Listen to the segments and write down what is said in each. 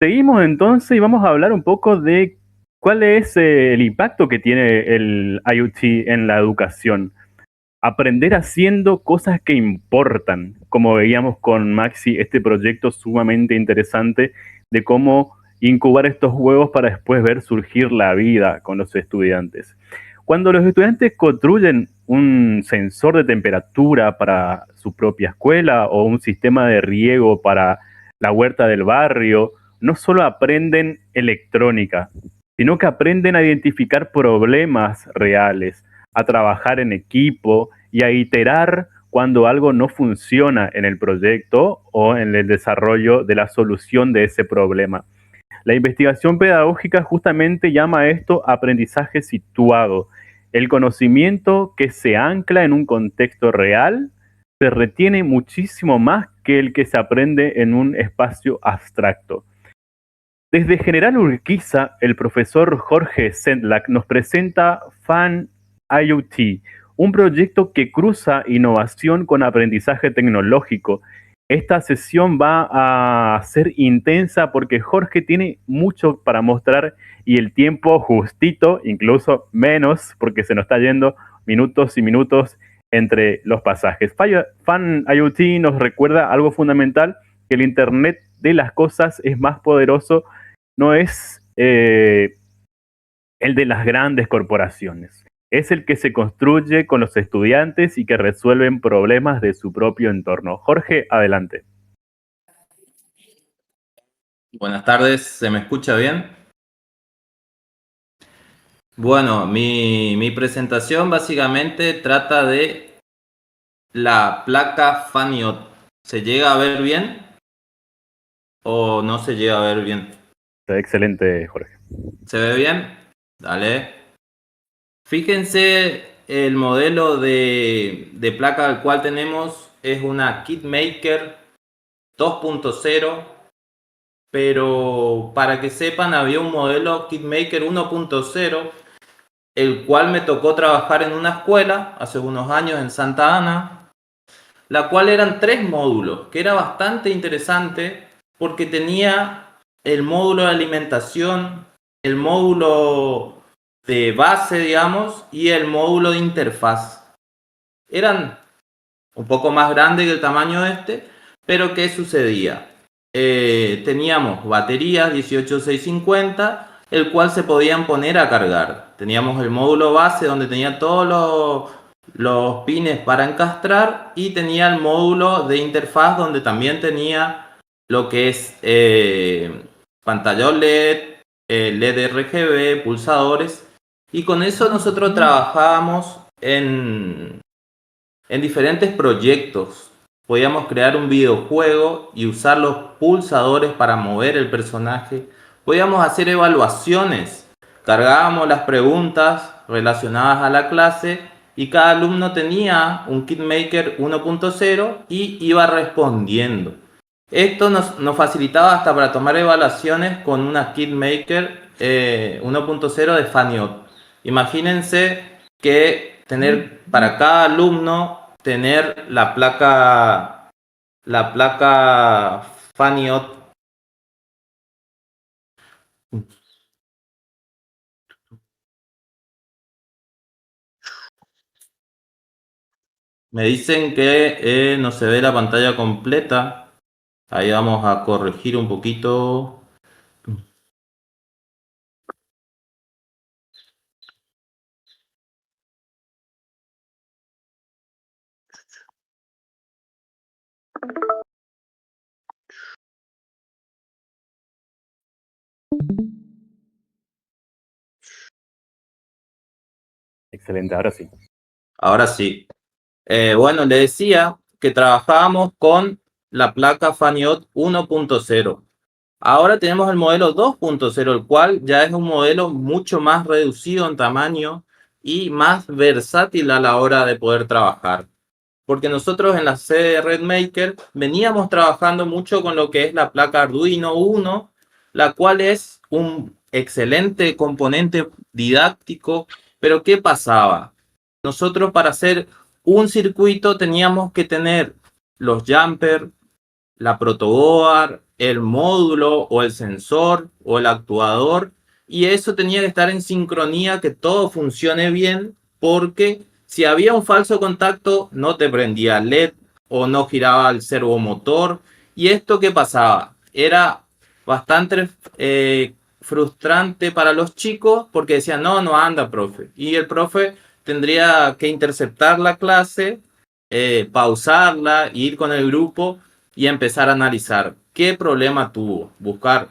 Seguimos entonces y vamos a hablar un poco de cuál es el impacto que tiene el IoT en la educación. Aprender haciendo cosas que importan, como veíamos con Maxi, este proyecto sumamente interesante de cómo incubar estos huevos para después ver surgir la vida con los estudiantes. Cuando los estudiantes construyen un sensor de temperatura para su propia escuela o un sistema de riego para la huerta del barrio, no solo aprenden electrónica, sino que aprenden a identificar problemas reales, a trabajar en equipo y a iterar cuando algo no funciona en el proyecto o en el desarrollo de la solución de ese problema. La investigación pedagógica justamente llama a esto aprendizaje situado. El conocimiento que se ancla en un contexto real se retiene muchísimo más que el que se aprende en un espacio abstracto. Desde General Urquiza, el profesor Jorge Sedlak nos presenta Fan IoT, un proyecto que cruza innovación con aprendizaje tecnológico. Esta sesión va a ser intensa porque Jorge tiene mucho para mostrar y el tiempo justito, incluso menos, porque se nos está yendo minutos y minutos entre los pasajes. Fan IoT nos recuerda algo fundamental, que el Internet de las cosas es más poderoso, no es el de las grandes corporaciones. Es el que se construye con los estudiantes y que resuelven problemas de su propio entorno. Jorge, adelante. Buenas tardes, ¿se me escucha bien? Bueno, mi presentación básicamente trata de la placa Faniot. ¿Se llega a ver bien o no se llega a ver bien? Excelente, Jorge. ¿Se ve bien? Dale. Fíjense, el modelo de placa al cual tenemos es una KitMaker 2.0, pero para que sepan, había un modelo KitMaker 1.0, el cual me tocó trabajar en una escuela hace unos años en Santa Ana, la cual eran 3 módulos, que era bastante interesante porque tenía el módulo de alimentación, el módulo de base, digamos, y el módulo de interfaz. Eran un poco más grandes que el tamaño este, pero ¿qué sucedía? Teníamos baterías 18650, el cual se podían poner a cargar. Teníamos el módulo base donde tenía todos los pines para encastrar y tenía el módulo de interfaz donde también tenía lo que es pantalla OLED, LED RGB, pulsadores, y con eso nosotros trabajábamos en diferentes proyectos. Podíamos crear un videojuego y usar los pulsadores para mover el personaje. Podíamos hacer evaluaciones. Cargábamos las preguntas relacionadas a la clase y cada alumno tenía un KitMaker 1.0 y iba respondiendo. Esto nos facilitaba hasta para tomar evaluaciones con una KitMaker 1.0 de Faniot. Imagínense que tener para cada alumno tener la placa Faniot. Me dicen que no se ve la pantalla completa. Ahí vamos a corregir un poquito. Excelente, ahora sí. Ahora sí. Bueno, le decía que trabajábamos con la placa Faniot 1.0. Ahora tenemos el modelo 2.0, el cual ya es un modelo mucho más reducido en tamaño y más versátil a la hora de poder trabajar. Porque nosotros en la sede de RedMaker veníamos trabajando mucho con lo que es la placa Arduino Uno, la cual es un excelente componente didáctico. Pero ¿qué pasaba? Nosotros para hacer un circuito teníamos que tener los jumpers, la protoboard, el módulo o el sensor o el actuador, y eso tenía que estar en sincronía, que todo funcione bien, porque si había un falso contacto no te prendía el LED o no giraba el servomotor. ¿Y esto qué pasaba? Era bastante frustrante para los chicos porque decían, no, no anda, profe. Y el profe tendría que interceptar la clase, pausarla, ir con el grupo y empezar a analizar qué problema tuvo, buscar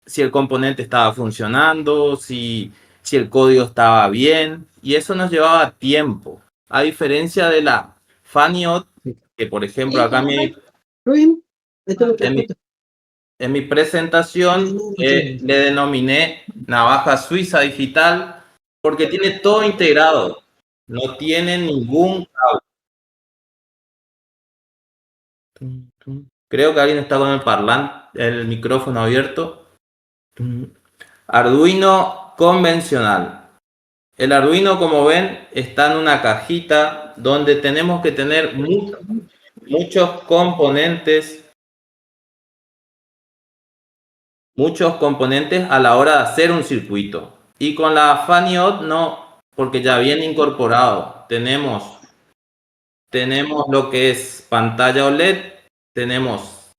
si el componente estaba funcionando, si el código estaba bien, y eso nos llevaba tiempo. A diferencia de la FANIOT, que por ejemplo acá en mi presentación le denominé navaja suiza digital porque tiene todo integrado, no tiene ningún cable. Creo que alguien está con el parlante, el micrófono abierto. Arduino convencional. El Arduino, como ven, está en una cajita donde tenemos que tener muchos componentes a la hora de hacer un circuito. Y con la FANIOT no, porque ya viene incorporado. Tenemos lo que es pantalla OLED, tenemos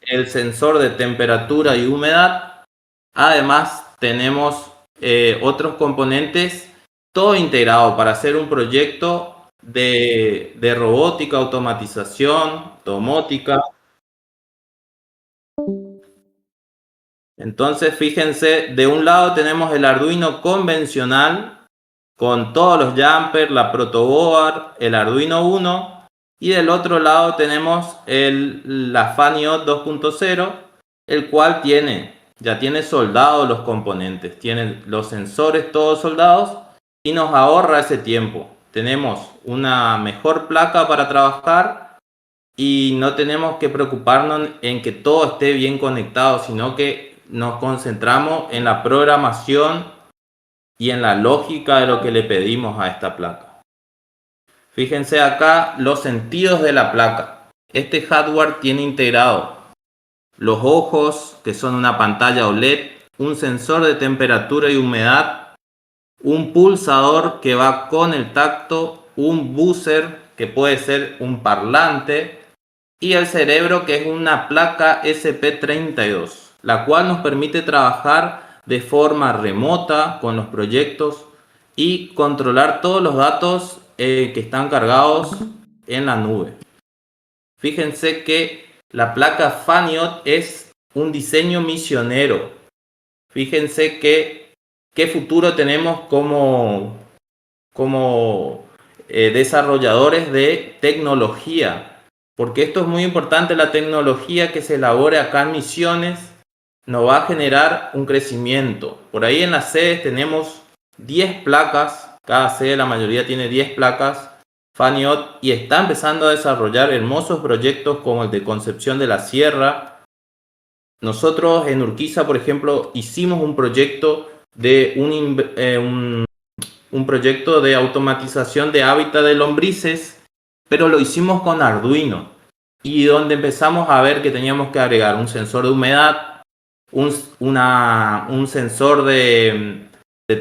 el sensor de temperatura y humedad. Además, tenemos otros componentes, todo integrado para hacer un proyecto de robótica, automatización, domótica. Entonces, fíjense, de un lado tenemos el Arduino convencional con todos los jumpers, la protoboard, el Arduino Uno, y del otro lado tenemos la FANIOT 2.0, el cual ya tiene soldados los componentes, tiene los sensores todos soldados y nos ahorra ese tiempo. Tenemos una mejor placa para trabajar y no tenemos que preocuparnos en que todo esté bien conectado, sino que nos concentramos en la programación y en la lógica de lo que le pedimos a esta placa. Fíjense acá los sentidos de la placa. Este hardware tiene integrado los ojos, que son una pantalla OLED, un sensor de temperatura y humedad, un pulsador que va con el tacto, un buzzer que puede ser un parlante y el cerebro, que es una placa SP32, la cual nos permite trabajar de forma remota con los proyectos y controlar todos los datos que están cargados en la nube. Fíjense que la placa FANIOT es un diseño misionero. Fíjense qué futuro tenemos como desarrolladores de tecnología. Porque esto es muy importante, la tecnología que se elabore acá en Misiones nos va a generar un crecimiento. Por ahí en las sedes tenemos 10 placas, cada sede, la mayoría tiene 10 placas FANIOT y está empezando a desarrollar hermosos proyectos como el de Concepción de la Sierra. Nosotros en Urquiza, por ejemplo, hicimos un proyecto de un proyecto de automatización de hábitat de lombrices, pero lo hicimos con Arduino y donde empezamos a ver que teníamos que agregar un sensor de humedad, un sensor de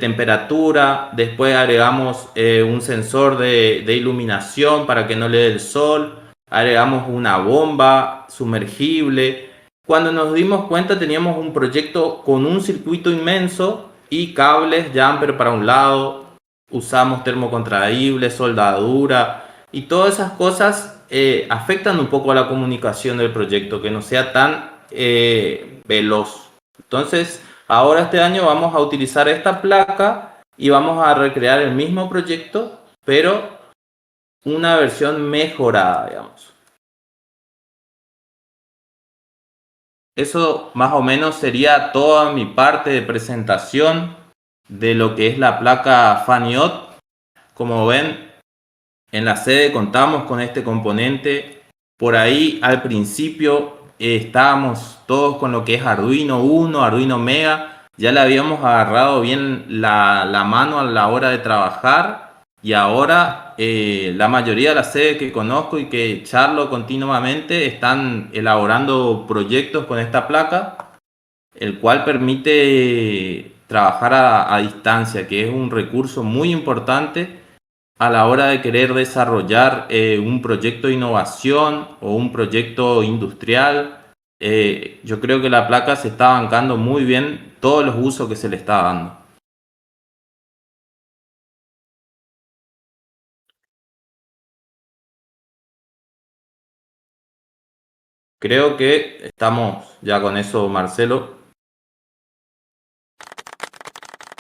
temperatura, después agregamos un sensor de iluminación para que no le dé el sol, agregamos una bomba sumergible. Cuando nos dimos cuenta teníamos un proyecto con un circuito inmenso y cables, jumper para un lado, usamos termocontraíbles, soldadura y todas esas cosas afectan un poco a la comunicación del proyecto, que no sea tan veloz. Entonces, ahora este año vamos a utilizar esta placa y vamos a recrear el mismo proyecto, pero una versión mejorada, digamos. Eso más o menos sería toda mi parte de presentación de lo que es la placa FANIOT. Como ven, en la sede contamos con este componente. Por ahí al principio estábamos todos con lo que es Arduino Uno, Arduino Mega. Ya le habíamos agarrado bien la mano a la hora de trabajar y ahora la mayoría de las sedes que conozco y que charlo continuamente están elaborando proyectos con esta placa, el cual permite trabajar a distancia, que es un recurso muy importante a la hora de querer desarrollar un proyecto de innovación o un proyecto industrial. Yo creo que la placa se está bancando muy bien todos los usos que se le está dando. Creo que estamos ya con eso, Marcelo.